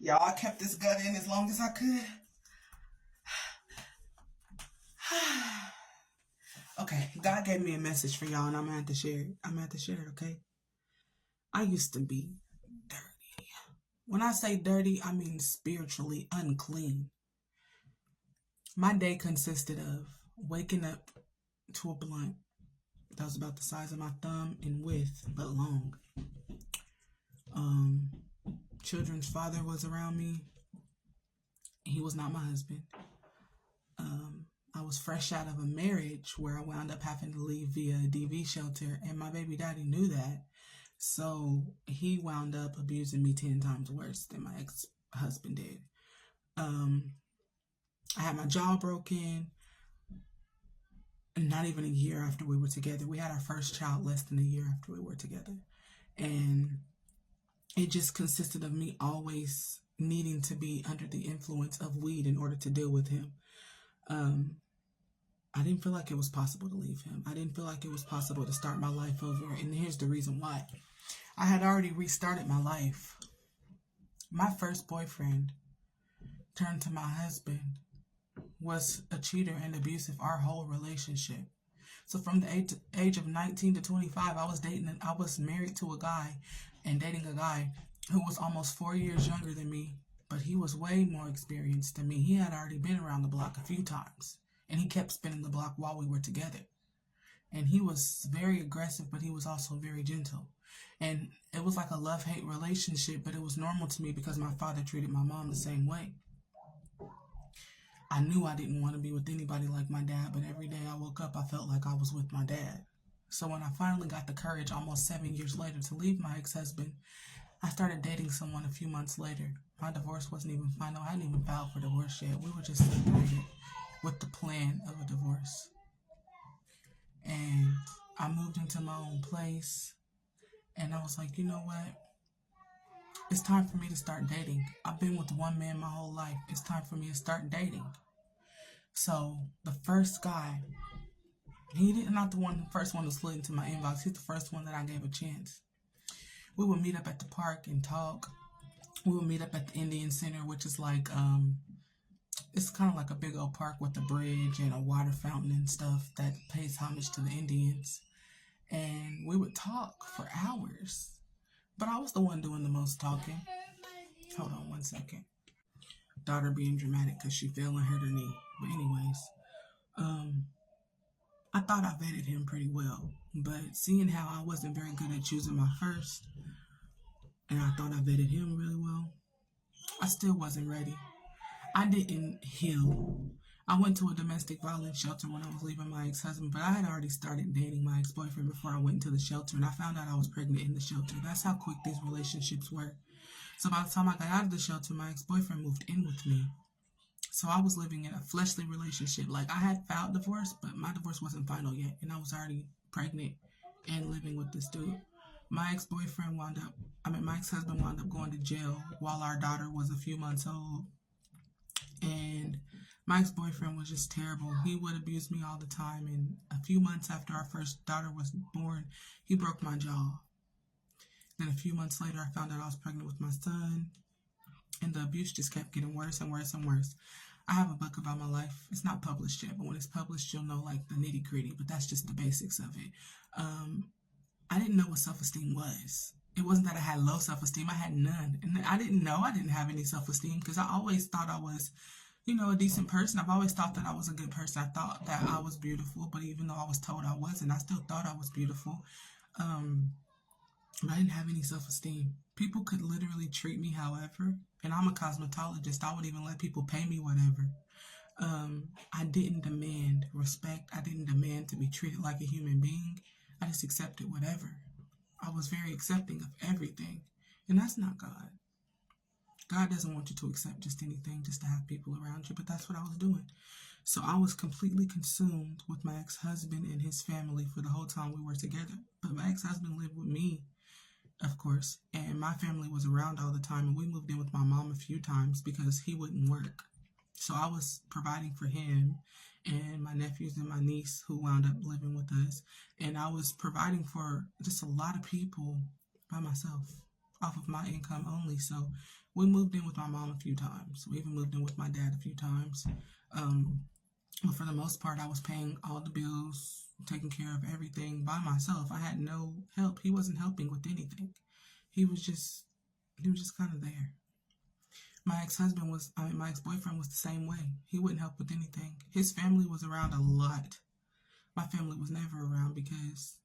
Y'all, I kept this gut in as long as I could. Okay, God gave me a message for y'all, and I'm gonna have to share it. I'm gonna have to share it, okay? I used to be dirty. When I say dirty, I mean spiritually unclean. My day consisted of waking up to a blunt that was about the size of my thumb in width, but long. Um, Children's father was around me. He was not my husband. Um, I was fresh out of a marriage where I wound up having to leave via a DV shelter, and my baby daddy knew that. So he wound up abusing me 10 times worse than my ex husband did. Um, I had my jaw broken, not even a year after we were together. We had our first child less than a year after we were together. And it just consisted of me always needing to be under the influence of weed in order to deal with him. Um, I didn't feel like it was possible to leave him. I didn't feel like it was possible to start my life over. And here's the reason why. I had already restarted my life. My first boyfriend turned to my husband was a cheater and abusive our whole relationship. So from the age of 19 to 25, I was married to a guy and dating a guy who was almost 4 years younger than me, but he was way more experienced than me. He had already been around the block a few times, and he kept spinning the block while we were together. And he was very aggressive, but he was also very gentle. And it was like a love-hate relationship, but it was normal to me because my father treated my mom the same way. I knew I didn't want to be with anybody like my dad, but every day I woke up, I felt like I was with my dad. So when I finally got the courage almost 7 years later to leave my ex-husband, I started dating someone a few months later. My divorce wasn't even final. I hadn't even filed for divorce yet. We were just separated with the plan of a divorce. And I moved into my own place, and I was like, you know what? It's time for me to start dating. I've been with one man my whole life. It's time for me to start dating. So the first guy, not the first one to slid into my inbox. He's the first one that I gave a chance. We would meet up at the park and talk. We would meet up at the Indian Center, which is like it's kind of like a big old park with a bridge and a water fountain and stuff that pays homage to the Indians. And we would talk for hours. But I was the one doing the most talking. Hold on one second. Daughter being dramatic because she fell and hurt her knee. But anyways, um, I thought I vetted him pretty well. But seeing how I wasn't very good at choosing my first, and I thought I vetted him really well, I still wasn't ready. I didn't heal. I went to a domestic violence shelter when I was leaving my ex-husband, but I had already started dating my ex-boyfriend before I went into the shelter, and I found out I was pregnant in the shelter. That's how quick these relationships work. So by the time I got out of the shelter, my ex-boyfriend moved in with me. So I was living in a fleshly relationship. Like, I had filed divorce, but my divorce wasn't final yet, and I was already pregnant and living with this dude. My my ex-husband wound up going to jail while our daughter was a few months old. And my ex-boyfriend was just terrible. He would abuse me all the time. And a few months after our first daughter was born, he broke my jaw. Then a few months later, I found out I was pregnant with my son. And the abuse just kept getting worse and worse and worse. I have a book about my life. It's not published yet, but when it's published, you'll know like the nitty gritty. But that's just the basics of it. I didn't know what self-esteem was. It wasn't that I had low self-esteem. I had none. And I didn't know I didn't have any self-esteem because I always thought I was, a decent person. I've always thought that I was a good person. I thought that I was beautiful, but even though I was told I wasn't, I still thought I was beautiful. But I didn't have any self-esteem. People could literally treat me however, and I'm a cosmetologist. I would even let people pay me whatever. I didn't demand respect. I didn't demand to be treated like a human being. I just accepted whatever. I was very accepting of everything. And that's not God. God doesn't want you to accept just anything just to have people around you, but that's what I was doing. So I was completely consumed with my ex-husband and his family for the whole time we were together. But my ex-husband lived with me, of course, and my family was around all the time, and we moved in with my mom a few times because he wouldn't work. So I was providing for him and my nephews and my niece who wound up living with us. And I was providing for just a lot of people by myself off of my income only. So We moved in with my mom a few times. We even moved in with my dad a few times. But for the most part, I was paying all the bills, taking care of everything by myself. I had no help. He wasn't helping with anything. He was just kind of there. My ex-boyfriend was the same way. He wouldn't help with anything. His family was around a lot. My family was never around because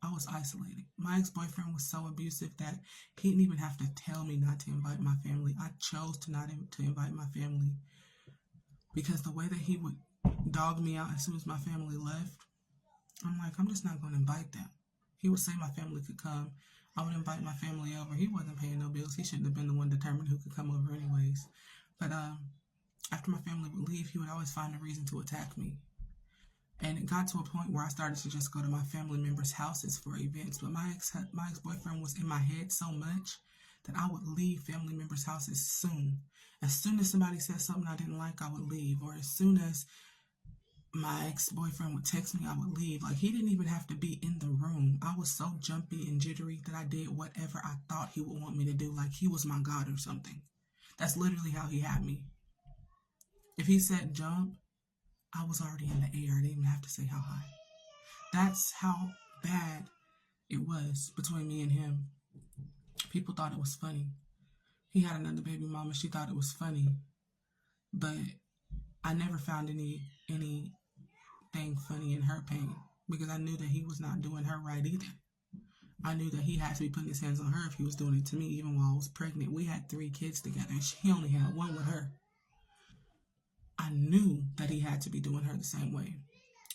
I was isolated. My ex-boyfriend was so abusive that he didn't even have to tell me not to invite my family. I chose to not to invite my family because the way that he would dog me out as soon as my family left, I'm like, I'm just not going to invite them. He would say my family could come. I would invite my family over. He wasn't paying no bills. He shouldn't have been the one determined who could come over anyways. But after my family would leave, he would always find a reason to attack me. And it got to a point where I started to just go to my family members' houses for events. But my ex-boyfriend was in my head so much that I would leave family members' houses soon. As soon as somebody said something I didn't like, I would leave. Or as soon as my ex-boyfriend would text me, I would leave. Like, he didn't even have to be in the room. I was so jumpy and jittery that I did whatever I thought he would want me to do, like he was my God or something. That's literally how he had me. If he said jump, I was already in the air. I didn't even have to say how high. That's how bad it was between me and him. People thought it was funny. He had another baby mama. She thought it was funny. But I never found anything funny in her pain because I knew that he was not doing her right either. I knew that he had to be putting his hands on her if he was doing it to me, even while I was pregnant. We had 3 kids together, and he only had 1 with her. I knew that he had to be doing her the same way.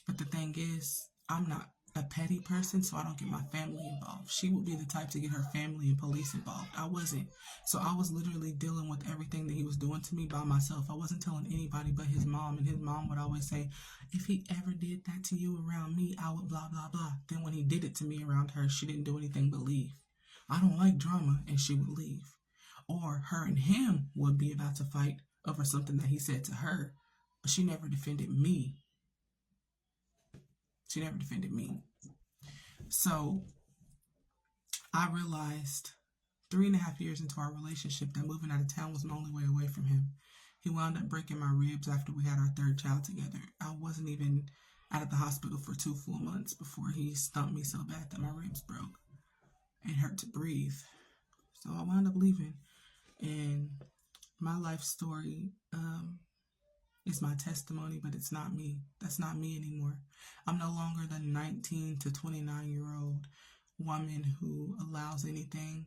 But the thing is, I'm not a petty person, so I don't get my family involved. She would be the type to get her family and police involved. I wasn't. So I was literally dealing with everything that he was doing to me by myself. I wasn't telling anybody but his mom, and his mom would always say, if he ever did that to you around me, I would blah, blah, blah. Then when he did it to me around her, she didn't do anything but leave. I don't like drama, and she would leave. Or her and him would be about to fight over something that he said to her, but she never defended me. She never defended me. So I realized 3.5 years into our relationship that moving out of town was my only way away from him. He wound up breaking my ribs after we had our 3rd child together. I wasn't even out of the hospital for 2 full months before he stumped me so bad that my ribs broke. It hurt to breathe. So I wound up leaving. And my life story is my testimony, but it's not me. That's not me anymore. I'm no longer the 19 to 29-year-old woman who allows anything.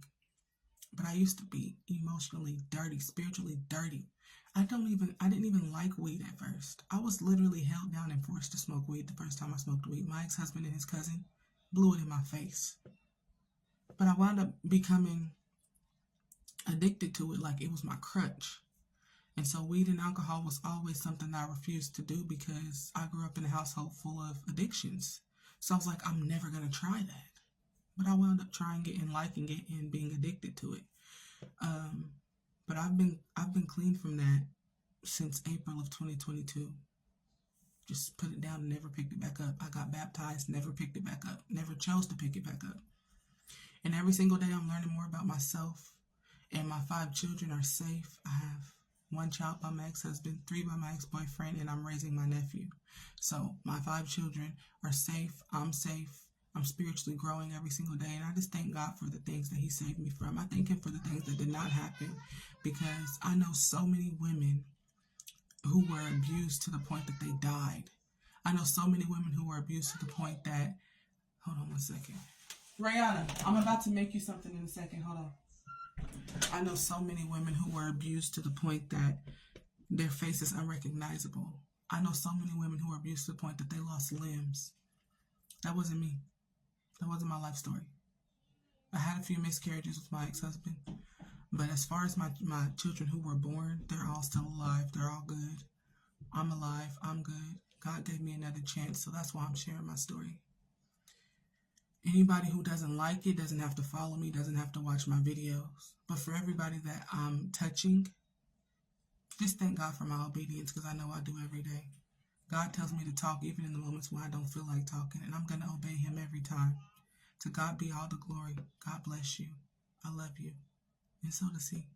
But I used to be emotionally dirty, spiritually dirty. I didn't even like weed at first. I was literally held down and forced to smoke weed the first time I smoked weed. My ex-husband and his cousin blew it in my face. But I wound up becoming addicted to it like it was my crutch. And so weed and alcohol was always something that I refused to do because I grew up in a household full of addictions. So I was like, I'm never going to try that. But I wound up trying it and liking it and being addicted to it. But I've been clean from that since April of 2022. Just put it down and never picked it back up. I got baptized, never picked it back up. Never chose to pick it back up. And every single day I'm learning more about myself. And my 5 children are safe. I have 1 child by my ex-husband, 3 by my ex-boyfriend, and I'm raising my nephew. So my 5 children are safe. I'm safe. I'm spiritually growing every single day. And I just thank God for the things that he saved me from. I thank him for the things that did not happen because I know so many women who were abused to the point that they died. I know so many women who were abused to the point that, hold on 1 second. Rihanna, I'm about to make you something in a second. Hold on. I know so many women who were abused to the point that their face is unrecognizable. I know so many women who were abused to the point that they lost limbs. That wasn't me. That wasn't my life story. I had a few miscarriages with my ex-husband, but as far as my children who were born, they're all still alive. They're all good. I'm alive. I'm good. God gave me another chance, so that's why I'm sharing my story. Anybody who doesn't like it doesn't have to follow me, doesn't have to watch my videos. But for everybody that I'm touching, just thank God for my obedience because I know I do every day. God tells me to talk even in the moments when I don't feel like talking, and I'm going to obey him every time. To God be all the glory. God bless you. I love you. And so does he.